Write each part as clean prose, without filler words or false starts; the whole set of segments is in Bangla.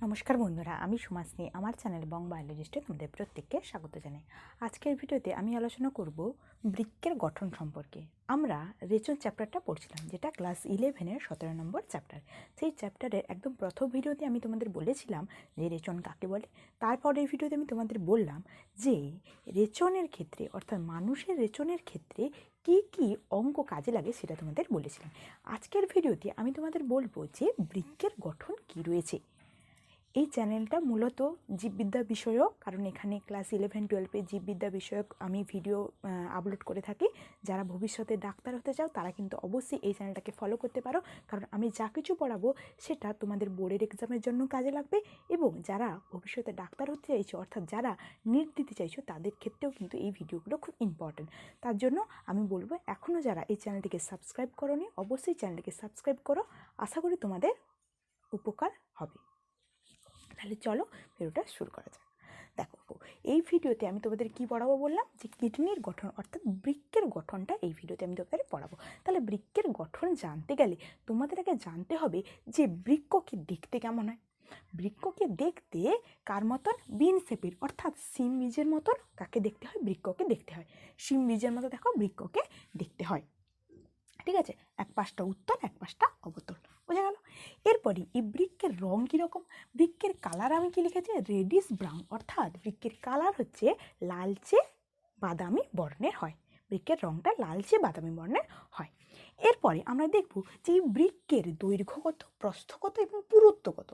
নমস্কার বন্ধুরা, আমি সুমাশ্রী। আমার চ্যানেল বং বায়োলজিস্টে তোমাদের প্রত্যেককে স্বাগত জানাই। আজকের ভিডিওতে আমি আলোচনা করব বৃক্কের গঠন সম্পর্কে। আমরা রেচন চ্যাপ্টারটা পড়ছিলাম, যেটা ক্লাস 11-এর 17 নম্বর চ্যাপ্টার। সেই চ্যাপ্টারের একদম প্রথম ভিডিওতে আমি তোমাদের বলেছিলাম যে রেচন কাকে বলে। তারপরের ভিডিওতে আমি তোমাদের বললাম যে রেচনের ক্ষেত্রে, অর্থাৎ মানুষের রেচনের ক্ষেত্রে কি কি অঙ্গ কাজে লাগে সেটা তোমাদের বলেছিলাম। আজকের ভিডিওতে আমি তোমাদের বলবো যে বৃক্কের গঠন কি রয়েছে। এই চ্যানেলটা মূলত জীববিদ্যা বিষয়ক, কারণ এখানে ক্লাস 11-12 জীববিদ্যা বিষয়ক আমি ভিডিও আপলোড করে থাকি। যারা ভবিষ্যতে ডাক্তার হতে চাও তারা কিন্তু অবশ্যই এই চ্যানেলটাকে ফলো করতে পারো, কারণ আমি যা কিছু পড়াবো সেটা তোমাদের বোর্ডের এক্সামের জন্য কাজে লাগবে, এবং যারা ভবিষ্যতে ডাক্তার হতে চাইছো, অর্থাৎ যারা নিট দিতে চাইছো, তাদের ক্ষেত্রেও কিন্তু এই ভিডিওগুলো খুব ইম্পর্টেন্ট। তার জন্য আমি বলবো, এখনও যারা এই চ্যানেলটিকে সাবস্ক্রাইব করোনি, অবশ্যই চ্যানেলটিকে সাবস্ক্রাইব করো। আশা করি তোমাদের উপকার হবে। তাহলে চলো ভিডিওটা শুরু করা যাক। দেখো, এই ভিডিওতে আমি তোমাদের কি পড়াবো বললাম, যে কিডনির গঠন অর্থাৎ বৃক্কের গঠনটা এই ভিডিওতে আমি তোমাদের পড়াবো। তাহলে বৃক্কের গঠন জানতে গেলে তোমাদের আগে জানতে হবে যে বৃক্ককে দেখতে কেমন হয়। বৃক্ককে দেখতে কার মতন? বিন শেপের, অর্থাৎ সিম বীজের মতন কাকে দেখতে হয়? বৃক্ককে দেখতে হয়। সিম বীজের মতো দেখো বৃক্ককে দেখতে হয়। ঠিক আছে, এক পাশটা উত্তল, এক পাশটা অবতল, বোঝা গেল। এরপরে এই বৃক্কের রং কীরকম? বৃক্কের কালার আমি কি লিখেছি? রেডিশ ব্রাউন, অর্থাৎ বৃক্কের কালার হচ্ছে লালচে বাদামি বর্ণের হয়। বৃক্কের রংটা লালচে বাদামি বর্ণের হয়। এরপরে আমরা দেখব যে এই বৃক্কের দৈর্ঘ্য কত, প্রস্থ কত এবং পুরুত্ব কত।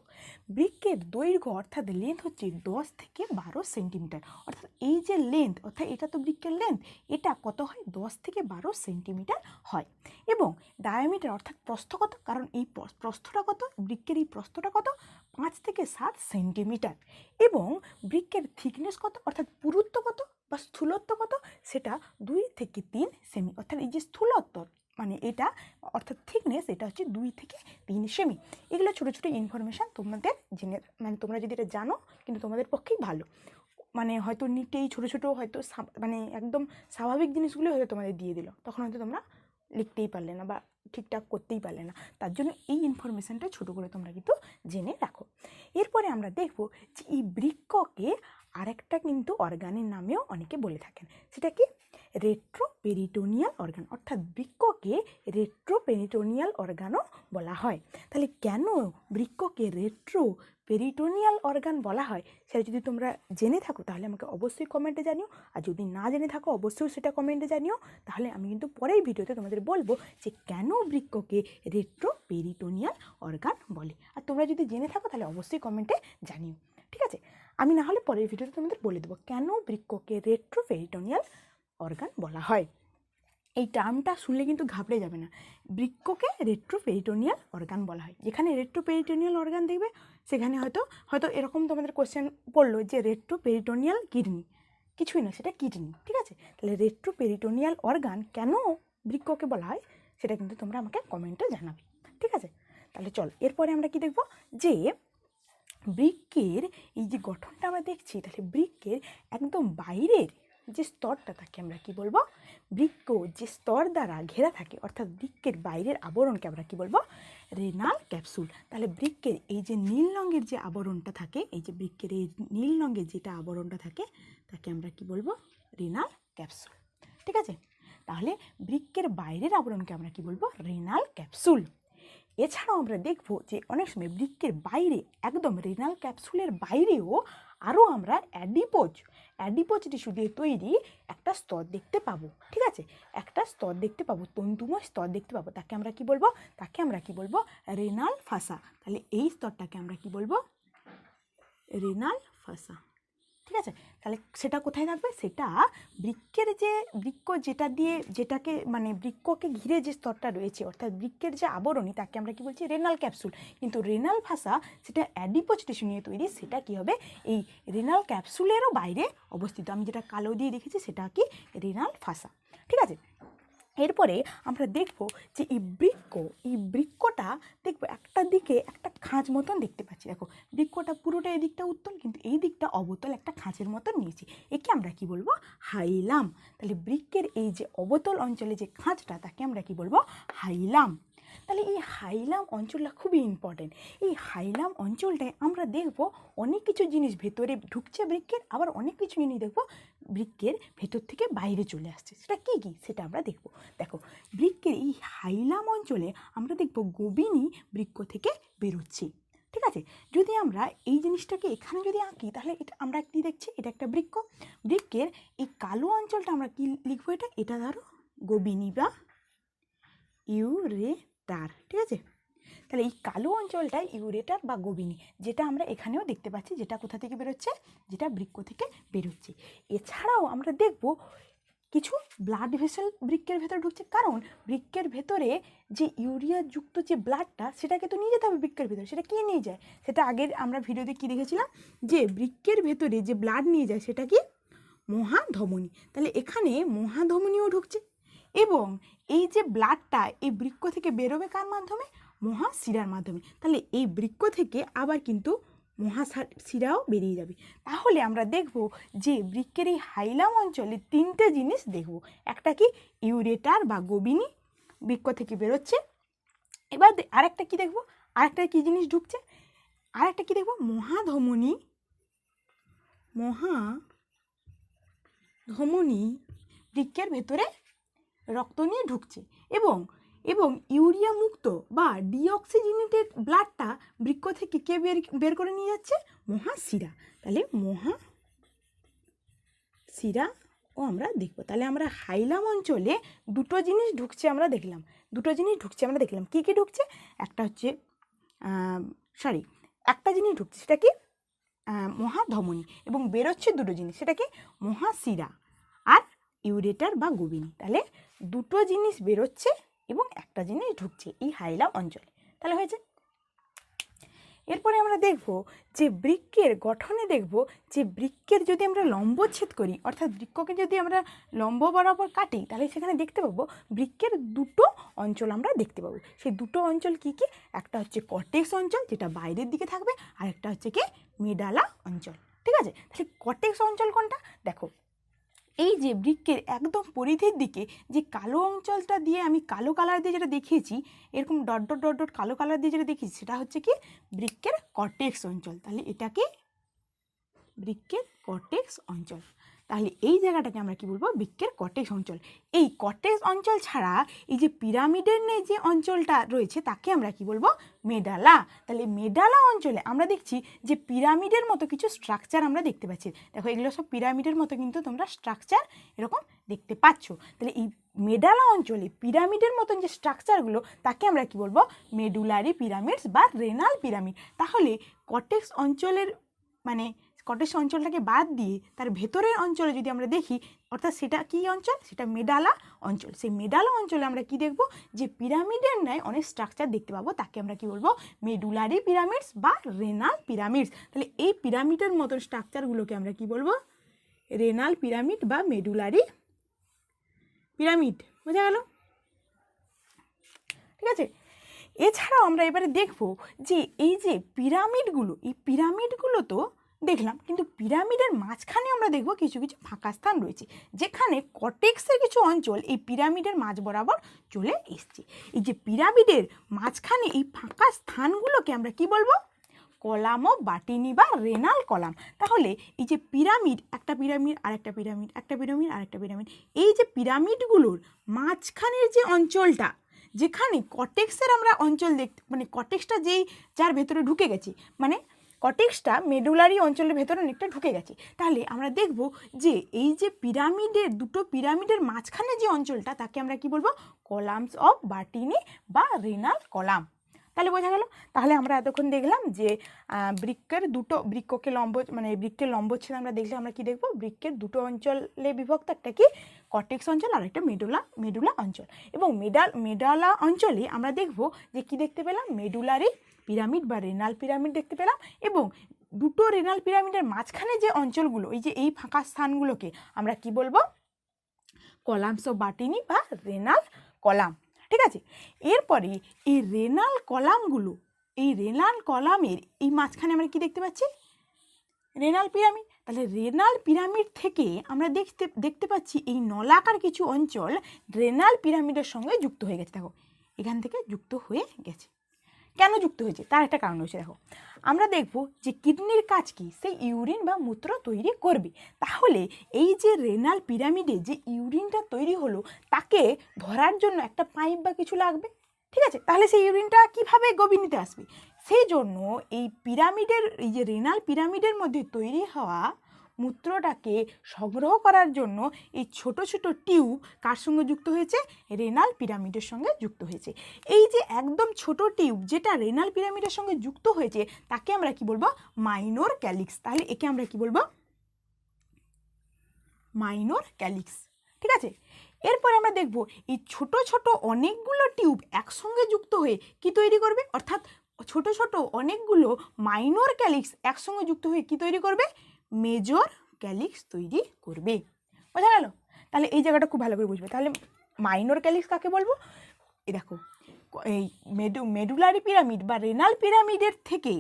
বৃক্কের দৈর্ঘ্য অর্থাৎ লেন্থ হচ্ছে 10 থেকে 12 সেন্টিমিটার। অর্থাৎ এই যে লেন্থ, অর্থাৎ এটা তো বৃক্কের লেন্থ, এটা কত হয়? 10 থেকে 12 সেন্টিমিটার হয়। এবং ডায়ামিটার অর্থাৎ প্রস্থ কত? কারণ এই প্রস্থটা কত, বৃক্কের এই প্রস্থটা কত? 5 থেকে 7 সেন্টিমিটার। এবং বৃক্কের থিকনেস কত, অর্থাৎ পুরুত্ব কত বা স্থূলত্ব কত? সেটা 2 থেকে 3 সেমি। অর্থাৎ এই যে স্থূলত্ব মানে এটা, অর্থাৎ থিকনেস, এটা হচ্ছে 2 থেকে 3 সেমি। এগুলো ছোটো ছোটো ইনফরমেশান তোমাদের জেনে, মানে তোমরা যদি এটা জানো কিন্তু তোমাদের পক্ষেই ভালো। মানে হয়তো নিটেই ছোটো ছোটো হয়তো মানে একদম স্বাভাবিক জিনিসগুলো হয়তো তোমাদের দিয়ে দিল, তখন হয়তো তোমরা লিখতেই পারলে না বা ঠিকঠাক করতেই পারলে না। তার জন্য এই ইনফরমেশানটা ছোটো করে তোমরা কিন্তু জেনে রাখো। এরপরে আমরা দেখব যে এই বৃক্ককে আরেকটা কিন্তু অর্গানের নামেও অনেকে বলে থাকেন। সেটা কি? রেট্রোপেরিটোনিয়াল অর্গান, অর্থাৎ বৃক্ককে রেট্রোপেরিটোনিয়াল অর্গানও বলা হয়। তাহলে কেন বৃক্ককে রেট্রোপেরিটোনিয়াল অর্গান বলা হয়, সেটা যদি তোমরা জেনে থাকো তাহলে আমাকে অবশ্যই কমেন্টে জানিও, আর যদি না জেনে থাকো অবশ্যই সেটা কমেন্টে জানিও। তাহলে আমি কিন্তু পরের ভিডিওতে তোমাদের বলবো যে কেন বৃক্ককে রেট্রোপেরিটোনিয়াল অর্গান বলে। আর তোমরা যদি জেনে থাকো তাহলে অবশ্যই কমেন্টে জানিও, ঠিক আছে? আমি না হলে পরের ভিডিওতে তোমাদের বলে দেবো কেন বৃক্ককে রেট্রোপেরিটোনিয়াল অর্গান বলা হয়। এই টার্মটা শুনলে কিন্তু ঘাবড়ে যাবে না। বৃক্ককে রেট্রোপেরিটোনিয়াল অর্গান বলা হয়। যেখানে রেট্রোপেরিটোনিয়াল অর্গান দেখবে সেখানে হয়তো হয়তো এরকম তোমাদের কোশ্চেন পড়লো যে রেট্রোপেরিটোনিয়াল কিডনি, কিছুই না, সেটা কিডনি, ঠিক আছে? তাহলে রেট্রোপেরিটোনিয়াল অর্গান কেন বৃক্ককে বলা হয় সেটা কিন্তু তোমরা আমাকে কমেন্টে জানাবে, ঠিক আছে? তাহলে চলো এরপরে আমরা কি দেখব, যে বৃক্কের এই যে গঠনটা আমরা দেখছি, তাহলে বৃক্কের একদম বাইরের যে স্তরটা থাকে আমরা কি বলবো? বৃক্ক যে স্তর দ্বারা ঘেরা থাকে, অর্থাৎ বৃক্কের বাইরের আবরণকে আমরা কি বলবো? Renal capsule. তাহলে বৃক্কের এই যে নীল রঙের যে আবরণটা থাকে, এই যে বৃক্কের এই নীল রঙের যেটা আবরণটা থাকে তাকে আমরা কি বলবো? রেনাল ক্যাপসুল, ঠিক আছে? তাহলে বৃক্কের বাইরের আবরণকে আমরা কি বলবো? Renal capsule. এছাড়াও আমরা দেখব যে অনেক সময় বৃক্কের বাইরে, একদম রেনাল ক্যাপসুলের বাইরেও আরও আমরা অ্যাডিপোজ টিস্যু দিয়ে তৈরি একটা স্তর দেখতে পাবো, ঠিক আছে? একটা স্তর দেখতে পাবো, তন্তুময় স্তর দেখতে পাবো। তাকে আমরা কি বলবো? তাকে আমরা কি বলবো? রেনাল ফাসা। তাহলে এই স্তরটাকে আমরা কি বলবো? রেনাল ফাসা, ঠিক আছে? তাহলে সেটা কোথায় থাকবে? সেটা বৃক্কের যে বৃক্ক যেটা দিয়ে, যেটাকে মানে বৃক্ককে ঘিরে যে স্তরটা রয়েছে, অর্থাৎ বৃক্কের যে আবরণী, তাকে আমরা কি বলছি? Renal capsule. কিন্তু রেনাল ফাসা সেটা অ্যাডিপোজ টিস্যু নিয়ে তৈরি, সেটা কি হবে? এই রেনাল ক্যাপসুলেরও বাইরে অবস্থিত। আমি যেটা কালো দিয়ে রেখেছি সেটা কি? রেনাল ফাসা, ঠিক আছে? এরপরে আমরা দেখব যে এই বৃক্কটা দেখবো একটা দিকে একটা খাঁজ মতন দেখতে পাচ্ছি। দেখো, বৃক্কটা পুরোটা এই দিকটা উত্তল, কিন্তু এই দিকটা অবতল, একটা খাঁজের মতন নিয়েছি। একে আমরা কি বলবো? হাইলাম। তাহলে বৃক্কের এই যে অবতল অঞ্চলে যে খাঁজটা, তাকে আমরা কি বলবো? হাইলাম। তাহলে এই হাইলাম অঞ্চলটা খুবই ইম্পর্টেন্ট। এই হাইলাম অঞ্চলটায় আমরা দেখব অনেক কিছু জিনিস ভেতরে ঢুকছে বৃক্কের, আবার অনেক কিছু জিনিস দেখব বৃক্কের ভেতর থেকে বাইরে চলে আসছে। সেটা কী কী সেটা আমরা দেখব। দেখো, বৃক্কের এই হাইলাম অঞ্চলে আমরা দেখব গোবিনী বৃক্ক থেকে বেরোচ্ছে। ঠিক আছে, যদি আমরা এই জিনিসটাকে এখানে যদি আঁকি তাহলে এটা আমরা কী দেখছি, এটা একটা বৃক্ক। বৃক্কের এই কালো অঞ্চলটা আমরা কী লিখবো, এটা ধরো গোবিনী বা ইউরেটার। ঠিক আছে, তাহলে এই কালো অঞ্চলটা ইউরেটার বা গোবিনী, যেটা আমরা এখানেও দেখতে পাচ্ছি, যেটা কোথা থেকে বেরোচ্ছে, যেটা বৃক্ক থেকে বেরোচ্ছে। এছাড়াও আমরা দেখব কিছু ব্লাড ভেসেল বৃক্কের ভেতরে ঢুকছে, কারণ বৃক্কের ভেতরে যে ইউরিয়াযুক্ত যে ব্লাডটা সেটাকে তো নিয়ে যেতে হবে বৃক্কের ভেতরে। সেটা কে নিয়ে যায়, সেটা আগের আমরা ভিডিওতে কী দেখেছিলাম, যে বৃক্কের ভেতরে যে ব্লাড নিয়ে যায় সেটা কি মহাধমনী। তাহলে এখানে মহাধমনীও ঢুকছে, এবং এই যে ব্লাডটা এই বৃক্ক থেকে বেরোবে কার মাধ্যমে, মহাশিরার মাধ্যমে। তাহলে এই বৃক্ক থেকে আবার কিন্তু মহাশিরাও বেরিয়ে যাবে। তাহলে আমরা দেখব যে বৃক্কের এই হাইলাম অঞ্চলে তিনটে জিনিস দেখব। একটা কি, ইউরেটার বা গোবিনী বৃক্ক থেকে বেরোচ্ছে। এবার আরেকটা কি দেখব, আরেকটা কি জিনিস ঢুকছে, আরেকটা কি দেখব, মহাধমনী বৃক্কের ভেতরে রক্ত নিয়ে ঢুকছে, এবং ইউরিয়া মুক্ত বা ডিঅক্সিজেনেটেড ব্লাডটা বৃক্ক থেকে কে বের করে নিয়ে যাচ্ছে, মহাশিরা। তাহলে মহাশিরাও আমরা দেখব। তাহলে আমরা হাইলাম অঞ্চলে দুটো জিনিস ঢুকছে আমরা দেখলাম, কী কী ঢুকছে, একটা হচ্ছে একটা জিনিস ঢুকছে, সেটা কি, মহাধমনী, এবং বেরোচ্ছে দুটো জিনিস, সেটা কি, মহাশিরা আর ইউরেটার বা গোবিনী। তাহলে দুটো জিনিস বেরোচ্ছে এবং একটা জিনিস ঢুকছে এই হাইলাম অঞ্চলে। তাহলে হয়েছে। এরপরে আমরা দেখব যে বৃক্কের গঠনে দেখব যে বৃক্কের যদি আমরা লম্বচ্ছেদ করি, অর্থাৎ বৃক্ককে যদি আমরা লম্ব বরাবর কাটি, তাহলে সেখানে দেখতে পাবো বৃক্কের দুটো অঞ্চল আমরা দেখতে পাবো। সেই দুটো অঞ্চল কি কি, একটা হচ্ছে কর্টেক্স অঞ্চল, যেটা বাইরের দিকে থাকবে, আর একটা হচ্ছে কি, মেডালা অঞ্চল। ঠিক আছে, তাহলে কর্টেক্স অঞ্চল কোনটা, দেখো এই যে বৃক্কের একদম পরিধির দিকে যে কালো অঞ্চলটা দিয়ে আমি কালো কালার দিয়ে যেটা দেখিয়েছি, এরকম ডট ডট ডট ডট কালো কালার দিয়ে যেটা দেখিয়েছি, সেটা হচ্ছে কি বৃক্কের কর্টেক্স অঞ্চল। তাহলে এটা কি বৃক্কের কর্টেক্স অঞ্চল। তাহলে এই জায়গাটাকে আমরা কি বলবো, বৃক্কের কর্টেক্স অঞ্চল। এই কর্টেক্স অঞ্চল ছাড়া এই যে পিরামিডের যে অঞ্চলটা রয়েছে তাকে আমরা কি বলবো, মেডালা। তাহলে মেডালা অঞ্চলে আমরা দেখছি যে পিরামিডের মতো কিছু স্ট্রাকচার আমরা দেখতে পাচ্ছি। দেখো এগুলো সব পিরামিডের মতো কিন্তু তোমরা স্ট্রাকচার এরকম দেখতে পাচ্ছ। তাহলে এই মেডালা অঞ্চলে পিরামিডের মতন যে স্ট্রাকচারগুলো তাকে আমরা কি বলবো, মেডুলারি পিরামিডস বা রেনাল পিরামিড। তাহলে কর্টেক্স অঞ্চলের কর্টেক্স অঞ্চলটাকে বাদ দিয়ে তার ভেতরের অঞ্চলে যদি আমরা দেখি, অর্থাৎ সেটা কি অঞ্চল, সেটা মেডালা অঞ্চল। সেই মেডালা অঞ্চলে আমরা কি দেখব, যে পিরামিডের ন্যায় অনেক স্ট্রাকচার দেখতে পাবো, তাকে আমরা কি বলবো, মেডুলারি পিরামিডস বা রেনাল পিরামিডস। তাহলে এই পিরামিডের মতন স্ট্রাকচারগুলোকে আমরা কি বলবো, রেনাল পিরামিড বা মেডুলারি পিরামিড। বোঝা গেল? ঠিক আছে, এছাড়াও আমরা এবারে দেখব যে এই যে পিরামিডগুলো তো দেখলাম, কিন্তু পিরামিডের মাঝখানে আমরা দেখব কিছু কিছু ফাঁকা স্থান রয়েছে, যেখানে কর্টেক্সের কিছু অঞ্চল এই পিরামিডের মাঝ বরাবর চলে এসছে। এই যে পিরামিডের মাঝখানে এই ফাঁকা স্থানগুলোকে আমরা কি বলবো, কলাম ও বাটিনি বা রেনাল কলাম। তাহলে এই যে পিরামিড, একটা পিরামিড আরেকটা পিরামিড, একটা পিরামিড আরেকটা পিরামিড, এই যে পিরামিডগুলোর মাঝখানের যে অঞ্চলটা, যেখানে কর্টেক্সের আমরা অঞ্চল কর্টেক্সটা যার ভেতরে ঢুকে গেছে, কর্টেক্সটা মেডুলারি অঞ্চলের ভেতরে অনেকটা ঢুকে গেছে। তাহলে আমরা দেখব যে এই যে দুটো পিরামিডের মাঝখানে যে অঞ্চলটা, তাকে আমরা কি বলবো, কলামস অফ বাটিনি বা রেনাল কলাম। তাহলে বোঝা গেল। তাহলে আমরা এতক্ষণ দেখলাম যে বৃক্কের বৃক্কের লম্বচ্ছেদ আমরা দেখলে আমরা কি দেখব, বৃক্কের দুটো অঞ্চলে বিভক্ত, একটা কি কর্টেক্স অঞ্চল আর একটা মেডুলা অঞ্চল। এবং মেডালা অঞ্চলে আমরা দেখব যে কি দেখতে পেলাম, মেডুলারি পিরামিড বা রেনাল পিরামিড দেখতে পেলাম। এবং দুটো রেনাল পিরামিডের মাঝখানে যে অঞ্চলগুলো, এই ফাঁকা স্থানগুলোকে আমরা কি বলবো, কলামস অফ বাটিনি বা রেনাল কলাম। ঠিক আছে, এরপরে এই রেনাল কলামের এই মাঝখানে আমরা কি দেখতে পাচ্ছি, রেনাল পিরামিড। তাহলে রেনাল পিরামিড থেকে আমরা দেখতে পাচ্ছি এই নলাকার কিছু অঞ্চল রেনাল পিরামিডের সঙ্গে যুক্ত হয়ে গেছে। দেখো এখান থেকে যুক্ত হয়ে গেছে। কেন যুক্ত হয়েছে তার একটা কারণ রয়েছে। দেখো আমরা দেখব যে কিডনির কাজ কি, সেই ইউরিন বা মূত্র তৈরি করবে। তাহলে এই যে রেনাল পিরামিডে যে ইউরিনটা তৈরি হলো তাকে ধরার জন্য একটা পাইপ বা কিছু লাগবে, ঠিক আছে? তাহলে সেই ইউরিনটা কিভাবে গভীরতে আসবে? সেই জন্য এই পিরামিডের, এই যে রেনাল পিরামিডের মধ্যে তৈরি হওয়া মূত্রটাকে সংগ্রহ করার জন্য এই ছোট ছোট টিউব কার সঙ্গে যুক্ত হয়েছে? রেনাল পিরামিডের সঙ্গে যুক্ত হয়েছে। এই যে একদম ছোট টিউব যেটা রেনাল পিরামিডের সঙ্গে যুক্ত হয়েছে তাকে আমরা কি বলবো? Minor calyx. তাহলে একে আমরা কি বলবো? মাইনর ক্যালিক্স, ঠিক আছে? এরপরে আমরা দেখব এই ছোট ছোট অনেকগুলো টিউব একসঙ্গে যুক্ত হয়ে কি তৈরি করবে, অর্থাৎ ছোট ছোট অনেকগুলো মাইনর ক্যালিক্স একসঙ্গে যুক্ত হয়ে কি তৈরি করবে? মেজর ক্যালিক্স তৈরি করবে। বোঝা গেল? তাহলে এই জায়গাটা খুব ভালো করে বুঝবে। তাহলে মাইনর ক্যালিক্স কাকে বলবো? এই দেখো এই মেডুলারি পিরামিড বা রেনাল পিরামিডের থেকে,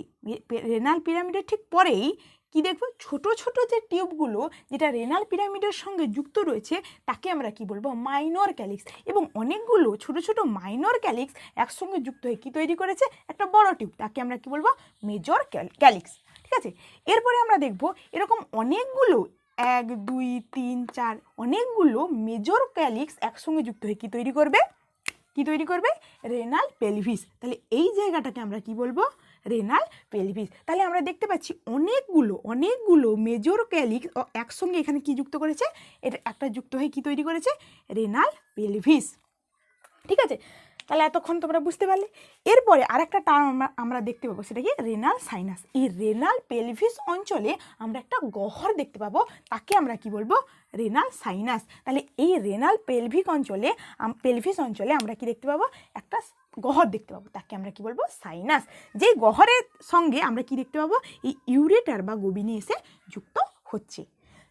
রেনাল পিরামিডের ঠিক পরেই কি দেখবো? ছোট ছোট যে টিউবগুলো যেটা রেনাল পিরামিডের সঙ্গে যুক্ত রয়েছে তাকে আমরা কি বলবো? Minor calyx. এবং অনেকগুলো ছোট ছোট মাইনর ক্যালিক্স একসঙ্গে যুক্ত হয়ে কি তৈরি করেছে? একটা বড় টিউব, তাকে আমরা কি বলবো? মেজর ক্যালিক্স, ঠিক আছে? এরপরে আমরা দেখবো এরকম অনেকগুলো 1 2 3 4 অনেকগুলো মেজর ক্যালিক্স একসঙ্গে যুক্ত হয়ে কি তৈরি করবে? কি তৈরি করবে? Renal pelvis. তাহলে এই জায়গাটাকে আমরা কি বলবো? Renal pelvis. তাহলে আমরা দেখতে পাচ্ছি অনেকগুলো মেজর ক্যালিক্স একসঙ্গে এখানে কি যুক্ত করেছে? এটা একটা যুক্ত হয়ে কি তৈরি করেছে? রেনাল পেলভিস, ঠিক আছে? তাহলে এতক্ষণ তোমরা বুঝতে পারলে। এরপরে আরেকটা টার্ম আমরা দেখতে পাবো, সেটা কি? Renal sinus. এই রেনাল পেলভিস অঞ্চলে আমরা একটা গহ্বর দেখতে পাবো, তাকে আমরা কি বলবো? Renal sinus. তাহলে এই রেনাল পেলভিস অঞ্চলে আমরা কি দেখতে পাবো? একটা গহ্বর দেখতে পাবো, তাকে আমরা কি বলবো? সাইনাস। যেই গহ্বরের সঙ্গে আমরা কি দেখতে পাবো? এই ইউরেটার বা গবিনি এসে যুক্ত হচ্ছে।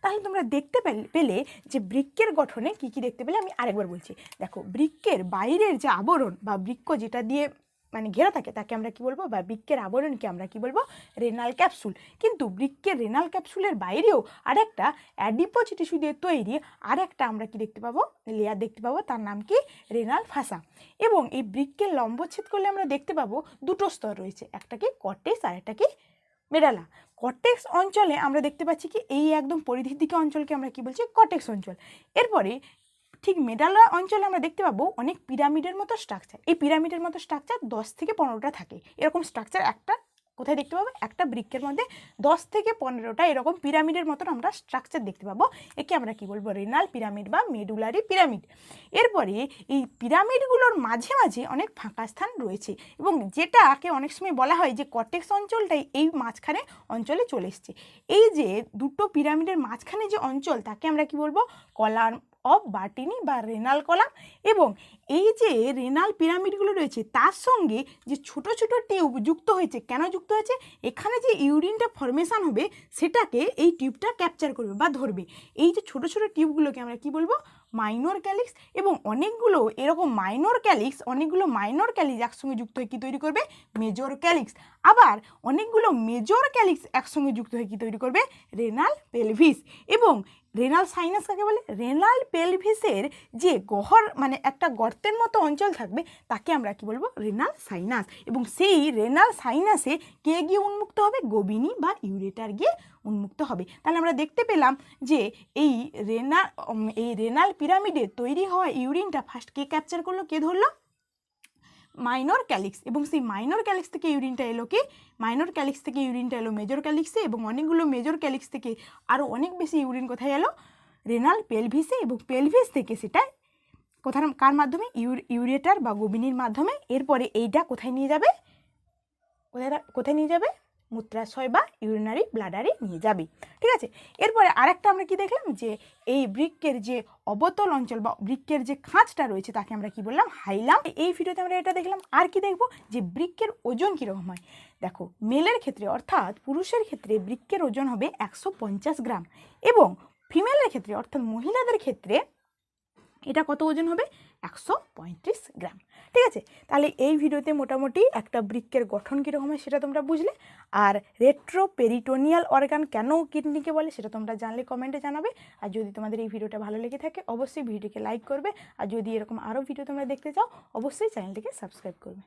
তাহলে তোমরা দেখতে পেলে যে বৃক্কের গঠনে কি কি দেখতে পেলে, আমি আরেকবার বলছি। দেখো বৃক্কের বাইরের যে আবরণ বা বৃক্ক যেটা দিয়ে মানে ঘেরা থাকে তাকে আমরা কি বলবো? বা বৃক্কের আবরণকে আমরা কি বলবো? Renal capsule. কিন্তু বৃক্কের রেনাল ক্যাপসুলের বাইরেও আরেকটা অ্যাডিপোজ টিস্যু দিয়ে তৈরি আরেকটা আমরা কি দেখতে পাবো? লেয়ার দেখতে পাবো, তার নাম কি? রেনাল ফাসা। এবং এই বৃক্কের লম্বচ্ছেদ করলে আমরা দেখতে পাবো দুটো স্তর রয়েছে, একটা কি কর্টেক্স আর একটা কি মেডালা। কর্টেক্স অঞ্চলে আমরা দেখতে পাচ্ছি কি এই একদম পরিধির দিকে অঞ্চলকে আমরা কি বলছি? কর্টেক্স অঞ্চল। এরপরে ঠিক মেডালা অঞ্চলে আমরা দেখতে পাবো অনেক পিরামিডের মতো স্ট্রাকচার। এই পিরামিডের মতো স্ট্রাকচার 10 থেকে 15টা থাকে। এরকম স্ট্রাকচার একটা কোথায় দেখতে পাবো? একটা বৃক্কের মধ্যে 10 থেকে 15টা এরকম পিরামিডের মতন আমরা স্ট্রাকচার দেখতে পাবো। একে আমরা কি বলবো? রেনাল পিরামিড বা মেডুলারি পিরামিড। এরপরে এই পিরামিডগুলোর মাঝে মাঝে অনেক ফাঁকা স্থান রয়েছে, এবং যেটাকে অনেক সময় বলা হয় যে কর্টেক্স অঞ্চলটাই এই মাঝখানে অঞ্চলে চলে এসছে। এই যে দুটো পিরামিডের মাঝখানে যে অঞ্চল তাকে আমরা কি বলবো? কলাম অফ বার্টিনি বা রেনাল কলাম। এবং এই যে রেনাল পিরামিডগুলো রয়েছে তার সঙ্গে যে ছোট ছোট টিউব যুক্ত হয়েছে, কেন যুক্ত হয়েছে? এখানে যে ইউরিনটা ফর্মেশন হবে সেটাকে এই টিউবটা ক্যাপচার করবে বা ধরবে। এই যে ছোট ছোট টিউবগুলোকে আমরা কি বলবো? Minor calyx. এবং অনেকগুলো এরকম মাইনর ক্যালিক্স একসঙ্গে যুক্ত হয়ে কি তৈরি করবে? Major calyx. আবার অনেকগুলো মেজর ক্যালিক্স একসঙ্গে যুক্ত হয়ে কি তৈরি করবে? Renal pelvis. এবং রেনাল সাইনাস কাকে বলে? রেনাল পেলভিসের যে গহ্বর মানে একটা গর্তের মতো অঞ্চল থাকবে তাকে আমরা কি বলবো? Renal sinus. এবং সেই রেনাল সাইনাসে কে গিয়ে উন্মুক্ত হবে? গবিনি বা ইউরেটার গিয়ে উন্মুক্ত হবে। তাহলে আমরা দেখতে পেলাম যে এই রেনাল পিরামিডে তৈরি হওয়া ইউরিনটা ফার্স্ট কে ক্যাপচার করলো, কে ধরলো? Minor calyx. এবং সেই মাইনর ক্যালিক্স থেকে ইউরিনটা এলো কি? মাইনর ক্যালিক্স থেকে ইউরিনটা এলো মেজর ক্যালিক্সে। এবং অনেকগুলো মেজর ক্যালিক্স থেকে আরও অনেক বেশি ইউরিন কোথায় এলো? রেনাল পেলভিসে। এবং পেলভিস থেকে সেটা কার মাধ্যমে? ইউরেটার বা গবিনির মাধ্যমে। এরপরে এইটা কোথায় নিয়ে যাবে? কোথায় নিয়ে যাবে? মূত্রাশয় বা ইউরিনারি ব্লাডারে নিয়ে যাবে, ঠিক আছে? এরপরে আরেকটা আমরা কি দেখলাম? যে এই বৃক্কের যে অবতল অঞ্চল বা বৃক্কের যে খাঁজটা রয়েছে তাকে আমরা কি বললাম? হাইলাম। এই ভিডিওতে আমরা এটা দেখলাম। আর কি দেখবো? যে বৃক্কের ওজন কীরকম হয়। দেখো মেলের ক্ষেত্রে অর্থাৎ পুরুষের ক্ষেত্রে বৃক্কের ওজন হবে 150 গ্রাম, এবং ফিমেলের ক্ষেত্রে অর্থাৎ মহিলাদের ক্ষেত্রে এটা কত ওজন হবে? 135 গ্রাম। ঠিক আছে, তাহলে এই ভিডিওতে মোটামুটি একটা বৃক্কের গঠন কীরকম হয় সেটা তোমরা বুঝলে, আর রেট্রোপেরিটোনিয়াল অর্গান কেন কিডনিকে বলে সেটা তোমরা জানলে কমেন্টে জানাবে। আর যদি তোমাদের এই ভিডিওটা ভালো লেগে থাকে অবশ্যই ভিডিওকে লাইক করবে, আর যদি এরকম আরও ভিডিও তোমরা দেখতে চাও অবশ্যই চ্যানেলটিকে সাবস্ক্রাইব করবে।